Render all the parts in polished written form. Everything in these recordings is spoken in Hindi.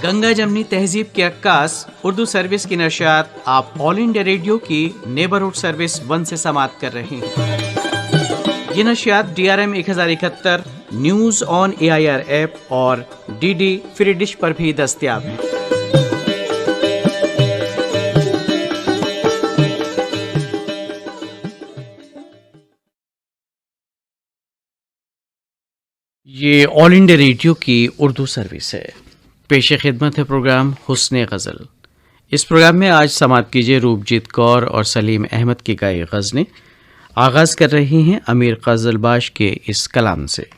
गंगा जमनी तहजीब की अक्कास उर्दू सर्विस की नशियात आप ऑल इंडिया रेडियो की नेबरहुड सर्विस 1 से समाप्त कर रहे हैं। ये नशियात DRM 1071 news on AIR app और DD फ्री डिश पर भी दस्तयाब हैं। ये ऑल इंडिया रेडियो की उर्दू सर्विस है। पेश खिदमत है प्रोग्राम हुस्न गज़ल। इस प्रोग्राम में आज समाअत कीजिए रूपजीत कौर और सलीम अहमद की गाई गज़लें। आगाज़ कर रही हैं अमीर ग़ज़लबाश के इस कलाम से।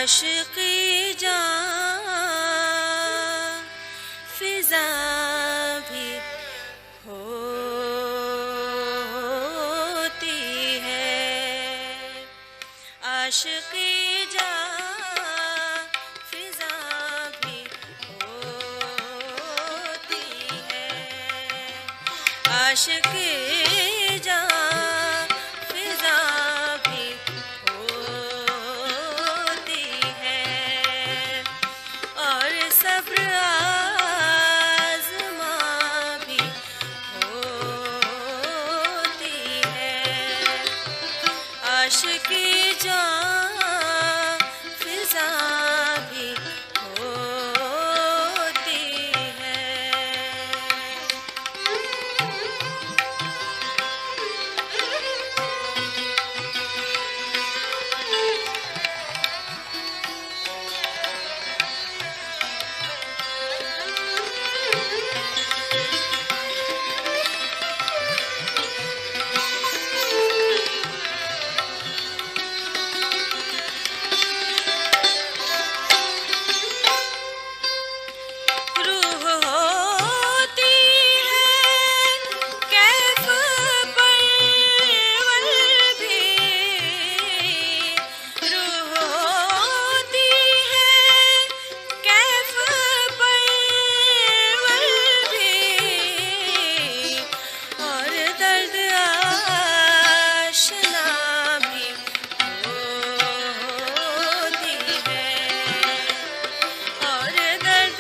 आशिकी जान फिजा भी होती है, आशिकी जान फिजा भी होती है, आशिकी जान फिजा भी होती है, और सब्र आज़मा भी होती है, आशिकी जान फिजा भी होती है। रूह होती है कैफ परवल भी, रूह होती है कैफ परवल भी, और दर्द आशना भी होती है, और दर्द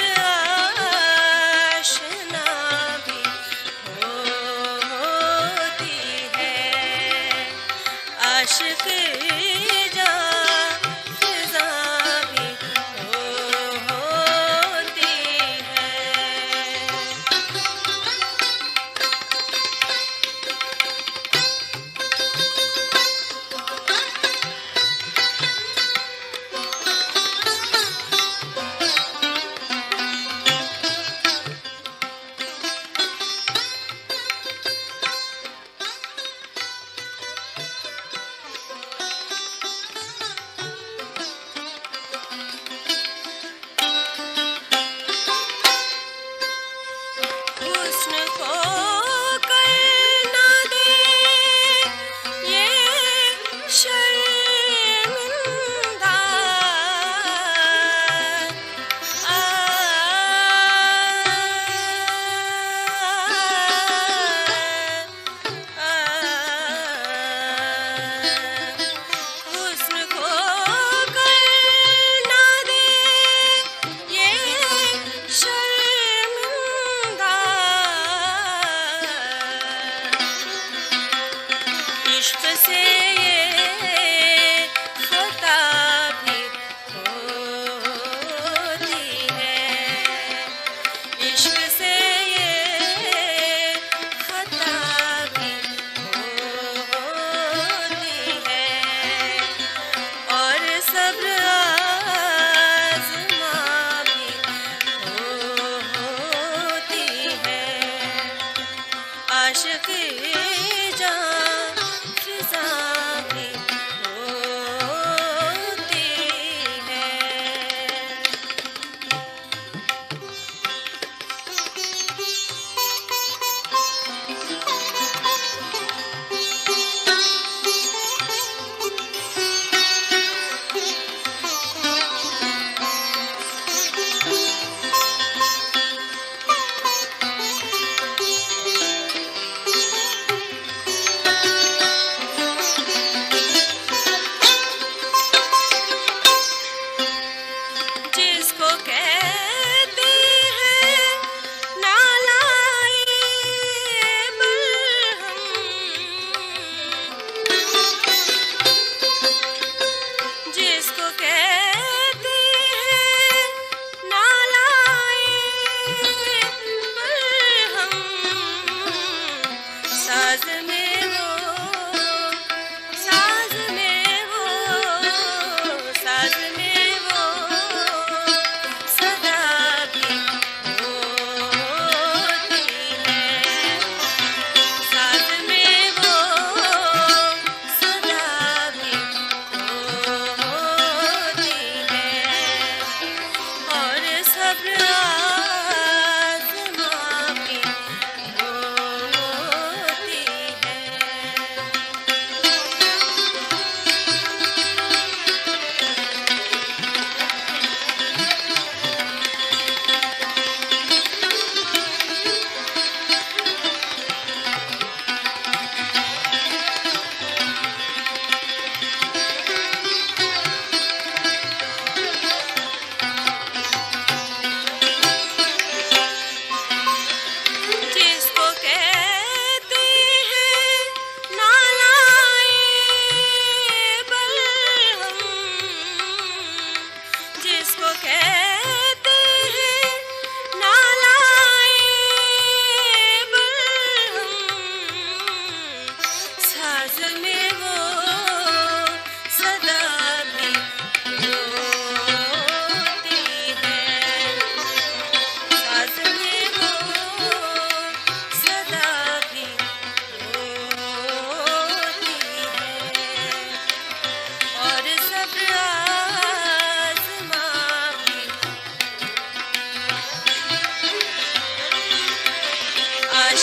आशना भी होती है, आशिक जान फिजा भी होती है। हुस्न को करना दे ये शर्मिंदा, आ, हुस्न को करना दे ये शर्मिंदा, इश्क से ये खता भी होती है, इश्क से ये खता भी होती है, और सब्र आज़मा भी होती है, आशिकी जान फिजा भी होती है।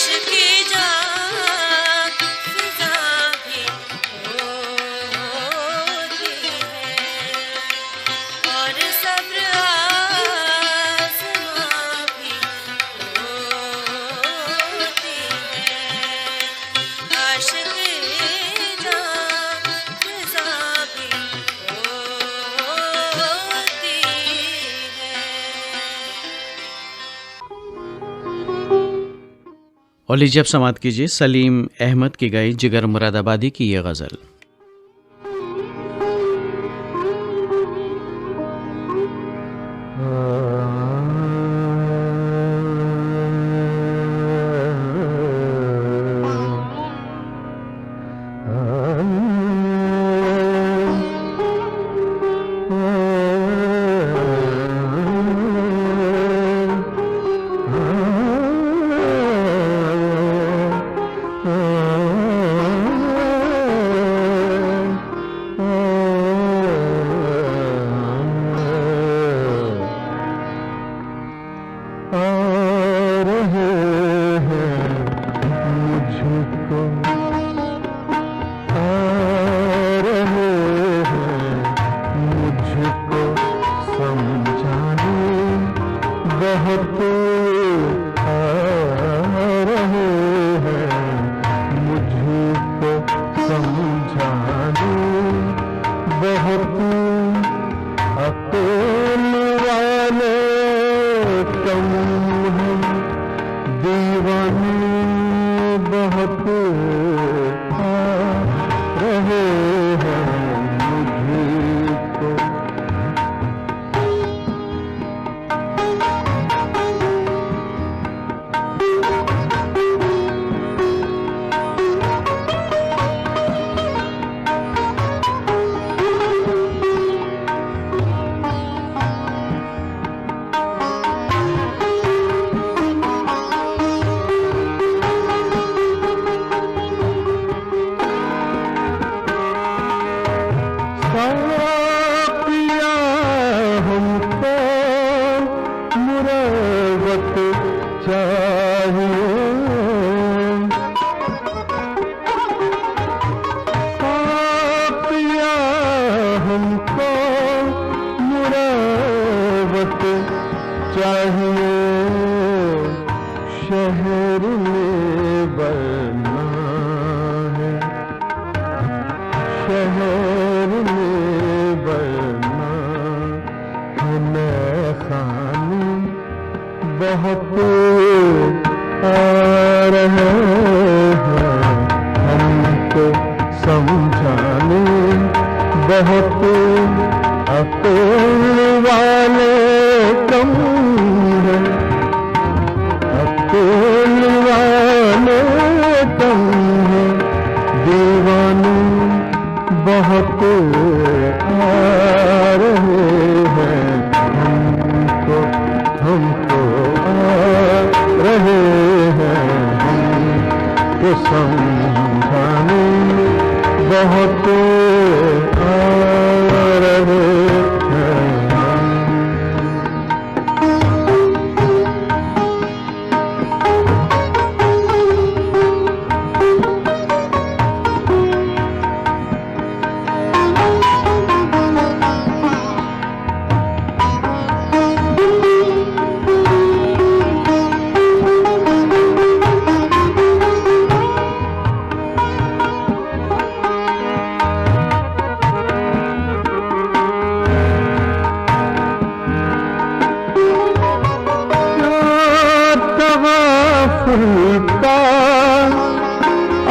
आशिकी जान फिजा भी होती है और सब्र आज़मा भी होती है आशिकी जान फिजा भी होती है। और लीजिए अब समाप्त कीजिए सलीम अहमद की गाई जिगर मुरादाबादी की ये गज़ल।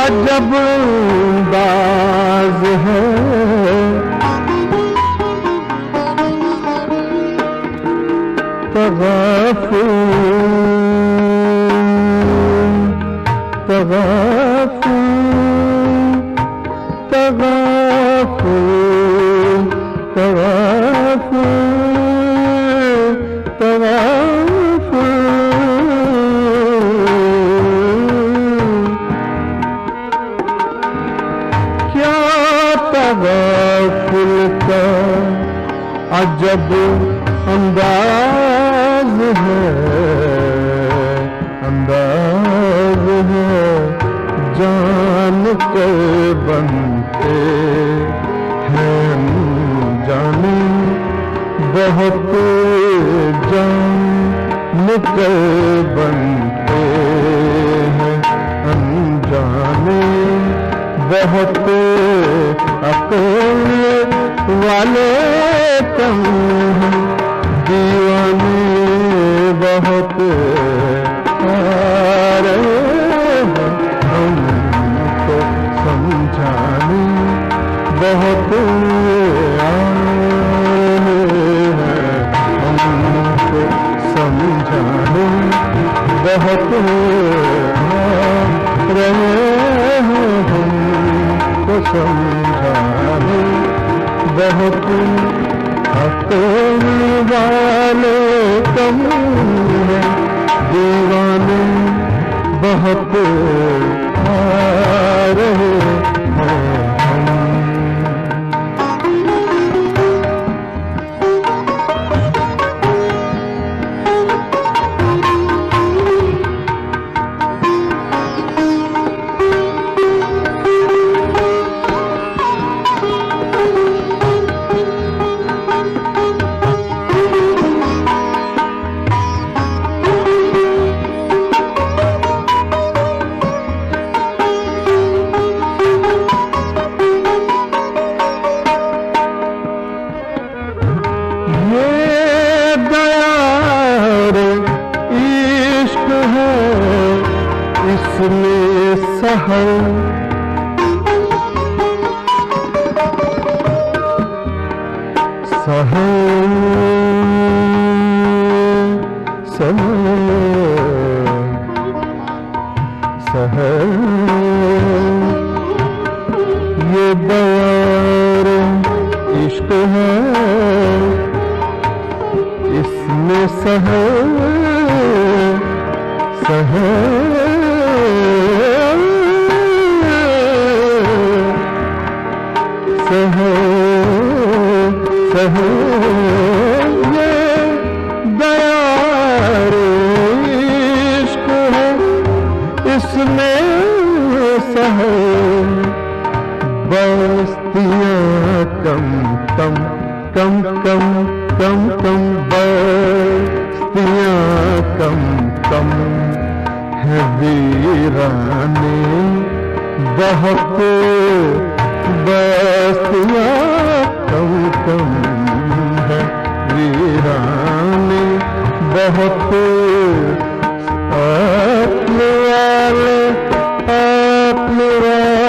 अजब अंदाज है तगाफुल तगाफुल तगाफुल तगाफुल तगाफुल क्या तगाफुल का अजब अंदाज है अंदाज नौकर बनते हैं जाने बहुत जान कर बनते हैं अनजाने बहुत अक्ल वाले कम हैं दीवाने बहुत आ रहे हैं हमको समझाने बहुत आ रहे हैं हमको समझाने बहुत आ रहे हैं हमको समझाने बहुत अक्ल वाले कम हैं दीवाने बहुत आ रहे हैं ये बयार इश्क है इसमें सहर ये बयार इश्क है इसमें सहर बस्तियाँ कम कम कम कम कम कम बस्तियाँ कम कम है वीराने बहुत बस्तियाँ कम कम है वीराने बहुत अपने वाले अपने वाले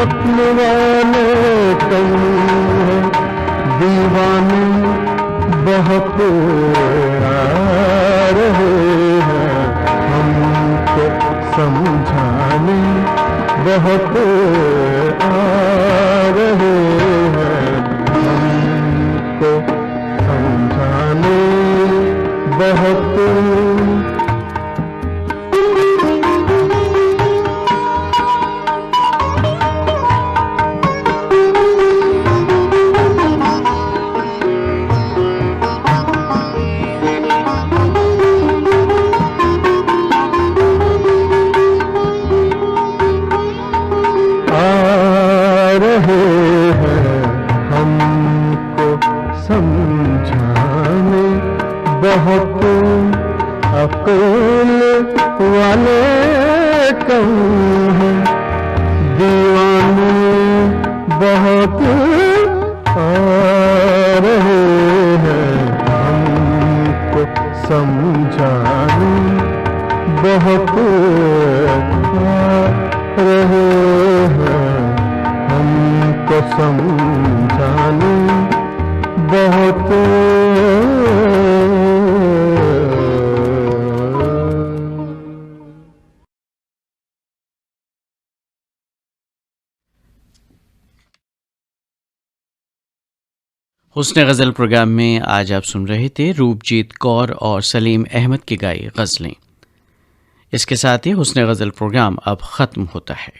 अपने वाले कम है दीवाने बहुत आ रहे हैं हमको समझाने बहुत आ रहे हैं हमको समझाने बहुत समझाने बहुत अक्ल वाले कम हैं दीवाने बहुत आ रहे हैं हमको समझाने बहुत आ रहे हैं हमको समझाने बहुत हुस्न गज़ल प्रोग्राम में आज आप सुन रहे थे रूपजीत कौर और सलीम अहमद की गाई गज़लें। इसके साथ ही हुस्न गज़ल प्रोग्राम अब ख़त्म होता है।